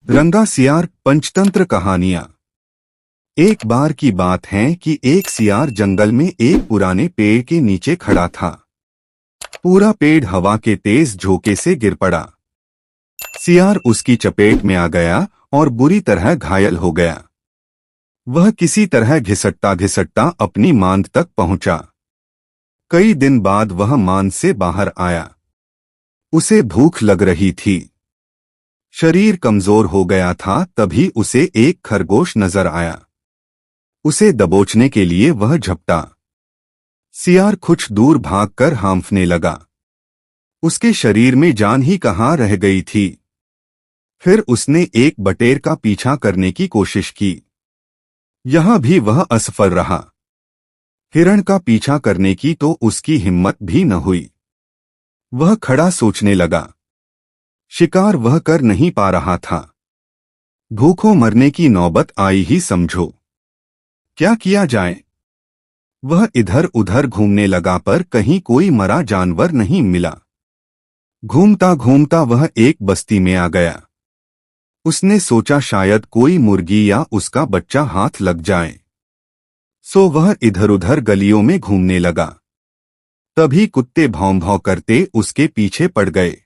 रंगा सियार पंचतंत्र कहानियां। एक बार की बात है कि एक सियार जंगल में एक पुराने पेड़ के नीचे खड़ा था। पूरा पेड़ हवा के तेज झोंके से गिर पड़ा। सियार उसकी चपेट में आ गया और बुरी तरह घायल हो गया। वह किसी तरह घिसटता घिसटता अपनी मांद तक पहुंचा। कई दिन बाद वह मांद से बाहर आया। उसे भूख लग रही थी। शरीर कमजोर हो गया था। तभी उसे एक खरगोश नजर आया। उसे दबोचने के लिए वह झपटा। सियार कुछ दूर भागकर हांफने लगा। उसके शरीर में जान ही कहाँ रह गई थी। फिर उसने एक बटेर का पीछा करने की कोशिश की। यहां भी वह असफल रहा। हिरण का पीछा करने की तो उसकी हिम्मत भी न हुई। वह खड़ा सोचने लगा। शिकार वह कर नहीं पा रहा था। भूखों मरने की नौबत आई ही समझो। क्या किया जाए? वह इधर उधर घूमने लगा पर कहीं कोई मरा जानवर नहीं मिला। घूमता घूमता वह एक बस्ती में आ गया। उसने सोचा शायद कोई मुर्गी या उसका बच्चा हाथ लग जाए। सो वह इधर उधर गलियों में घूमने लगा। तभी कुत्ते भौं भौं करते उसके पीछे पड़ गए।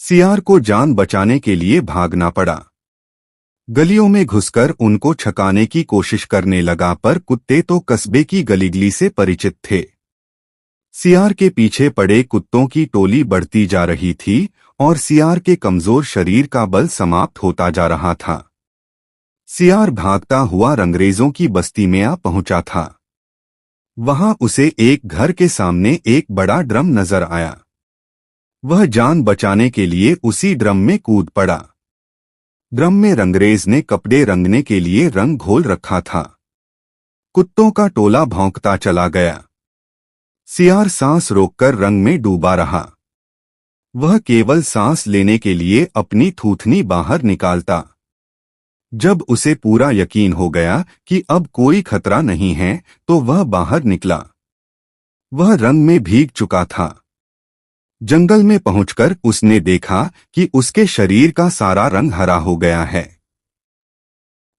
सियार को जान बचाने के लिए भागना पड़ा। गलियों में घुसकर उनको छकाने की कोशिश करने लगा पर कुत्ते तो कस्बे की गलीगली से परिचित थे। सियार के पीछे पड़े कुत्तों की टोली बढ़ती जा रही थी और सियार के कमजोर शरीर का बल समाप्त होता जा रहा था। सियार भागता हुआ रंगरेजों की बस्ती में आ पहुंचा था। वहां उसे एक घर के सामने एक बड़ा ड्रम नजर आया। वह जान बचाने के लिए उसी ड्रम में कूद पड़ा। ड्रम में रंगरेज ने कपड़े रंगने के लिए रंग घोल रखा था। कुत्तों का टोला भौंकता चला गया। सियार सांस रोककर रंग में डूबा रहा। वह केवल सांस लेने के लिए अपनी थूथनी बाहर निकालता। जब उसे पूरा यकीन हो गया कि अब कोई खतरा नहीं है तो वह बाहर निकला। वह रंग में भीग चुका था। जंगल में पहुंचकर उसने देखा कि उसके शरीर का सारा रंग हरा हो गया है।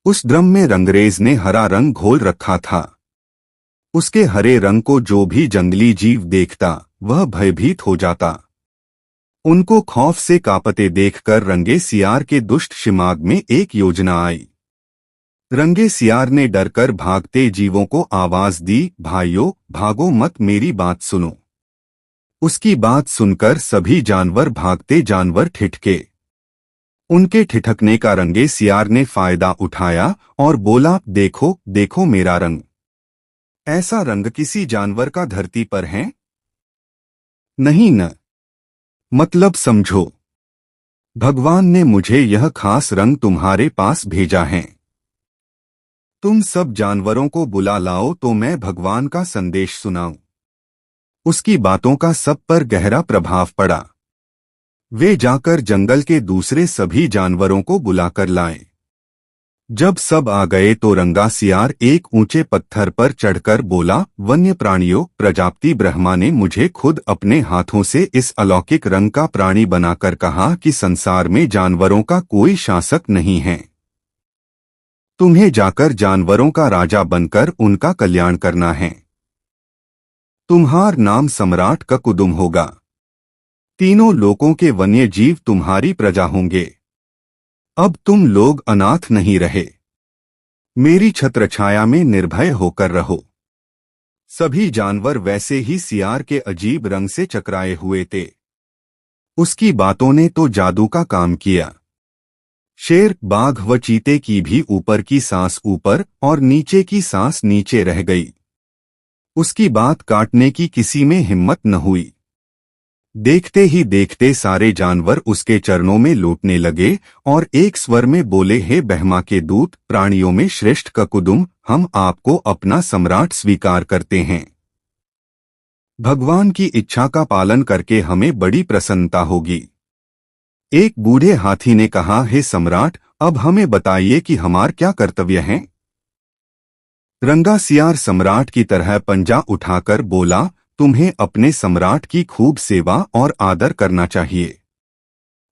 उस ड्रम में रंगरेज ने हरा रंग घोल रखा था। उसके हरे रंग को जो भी जंगली जीव देखता वह भयभीत हो जाता। उनको खौफ से कांपते देखकर रंगे सियार के दुष्ट दिमाग में एक योजना आई। रंगे सियार ने डरकर भागते जीवों को आवाज दी, भाइयों भागो मत, मेरी बात सुनो। उसकी बात सुनकर सभी जानवर भागते जानवर ठिठके। उनके ठिठकने का रंगे सियार ने फायदा उठाया और बोला, देखो देखो मेरा रंग। ऐसा रंग किसी जानवर का धरती पर है? नहीं न। मतलब समझो। भगवान ने मुझे यह खास रंग तुम्हारे पास भेजा है। तुम सब जानवरों को बुला लाओ तो मैं भगवान का संदेश सुनाऊं। उसकी बातों का सब पर गहरा प्रभाव पड़ा। वे जाकर जंगल के दूसरे सभी जानवरों को बुलाकर लाए। जब सब आ गए तो रंगा सियार एक ऊंचे पत्थर पर चढ़कर बोला, वन्य प्राणियों, प्रजापति ब्रह्मा ने मुझे खुद अपने हाथों से इस अलौकिक रंग का प्राणी बनाकर कहा कि संसार में जानवरों का कोई शासक नहीं है। तुम्हें जाकर जानवरों का राजा बनकर उनका कल्याण करना है। तुम्हार नाम सम्राट ककुदुम होगा। तीनों लोकों के वन्य जीव तुम्हारी प्रजा होंगे। अब तुम लोग अनाथ नहीं रहे। मेरी छत्रछाया में निर्भय होकर रहो। सभी जानवर वैसे ही सियार के अजीब रंग से चकराए हुए थे। उसकी बातों ने तो जादू का काम किया। शेर, बाघ व चीते की भी ऊपर की सांस ऊपर और नीचे की सांस नीचे रह गई। उसकी बात काटने की किसी में हिम्मत न हुई। देखते ही देखते सारे जानवर उसके चरणों में लौटने लगे और एक स्वर में बोले, हे ब्रह्मा के दूत, प्राणियों में श्रेष्ठ ककुदुम, हम आपको अपना सम्राट स्वीकार करते हैं। भगवान की इच्छा का पालन करके हमें बड़ी प्रसन्नता होगी। एक बूढ़े हाथी ने कहा, हे सम्राट, अब हमें बताइए कि हमार क्या कर्तव्य हैं? रंगा सियार सम्राट की तरह पंजा उठाकर बोला, तुम्हें अपने सम्राट की खूब सेवा और आदर करना चाहिए।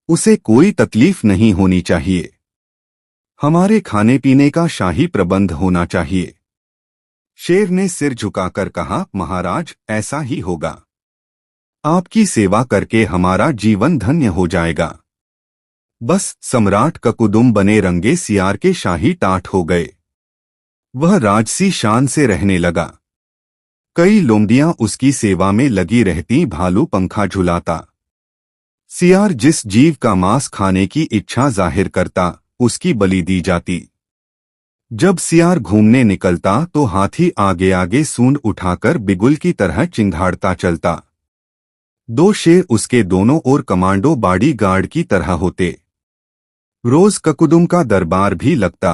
उसे कोई तकलीफ नहीं होनी चाहिए। हमारे खाने पीने का शाही प्रबंध होना चाहिए। शेर ने सिर झुकाकर कहा, महाराज, ऐसा ही होगा। आपकी सेवा करके हमारा जीवन धन्य हो जाएगा। बस सम्राट ककुदुम बने रंगे सियार के शाही टाट हो गए। वह राजसी शान से रहने लगा। कई लोमड़ियां उसकी सेवा में लगी रहती, भालू पंखा झुलाता। सियार जिस जीव का मांस खाने की इच्छा जाहिर करता, उसकी बलि दी जाती। जब सियार घूमने निकलता तो हाथी आगे आगे सूंड उठाकर बिगुल की तरह चिंघाड़ता चलता। दो शेर उसके दोनों ओर कमांडो बॉडी गार्ड की तरह होते। रोज ककुदुम का दरबार भी लगता।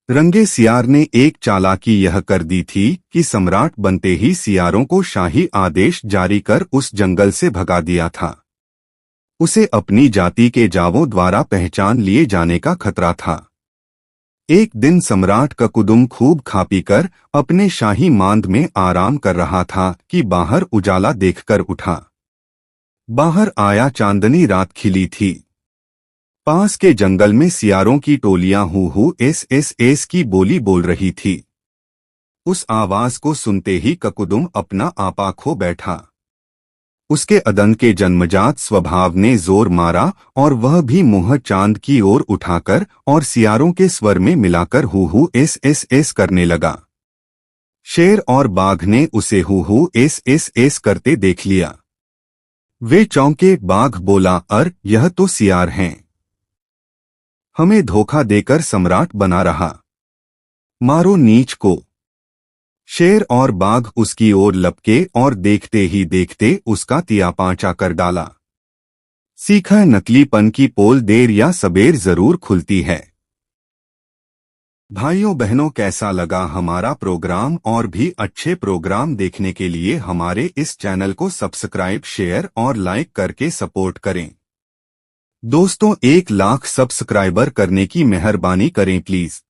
रंगे सियार ने एक चालाकी यह कर दी थी कि सम्राट बनते ही सियारों को शाही आदेश जारी कर उस जंगल से भगा दिया था। उसे अपनी जाति के जावों द्वारा पहचान लिए जाने का खतरा था। एक दिन सम्राट ककुदुम खूब खा पीकर अपने शाही मांद में आराम कर रहा था कि बाहर उजाला देखकर उठा। बाहर आया, चांदनी रात खिली थी। पास के जंगल में सियारों की टोलियां हू हू एस एस एस की बोली बोल रही थी। उस आवाज को सुनते ही ककुदुम अपना आपा खो बैठा। उसके अदन के जन्मजात स्वभाव ने जोर मारा और वह भी मुंह चांद की ओर उठाकर और सियारों के स्वर में मिलाकर हू हू एस एस एस करने लगा। शेर और बाघ ने उसे हू हू एस एस एस करते देख लिया। वे चौंके। बाघ बोला, यह तो सियार हैं। हमें धोखा देकर सम्राट बना रहा। मारो नीच को। शेर और बाघ उसकी ओर लपके और देखते ही देखते उसका तियापांचा कर डाला। सीखा, नकलीपन की पोल देर या सबेर जरूर खुलती है। भाइयों बहनों, कैसा लगा हमारा प्रोग्राम? और भी अच्छे प्रोग्राम देखने के लिए हमारे इस चैनल को सब्सक्राइब, शेयर और लाइक करके सपोर्ट करें। दोस्तों, 1 लाख सब्सक्राइबर करने की मेहरबानी करें प्लीज।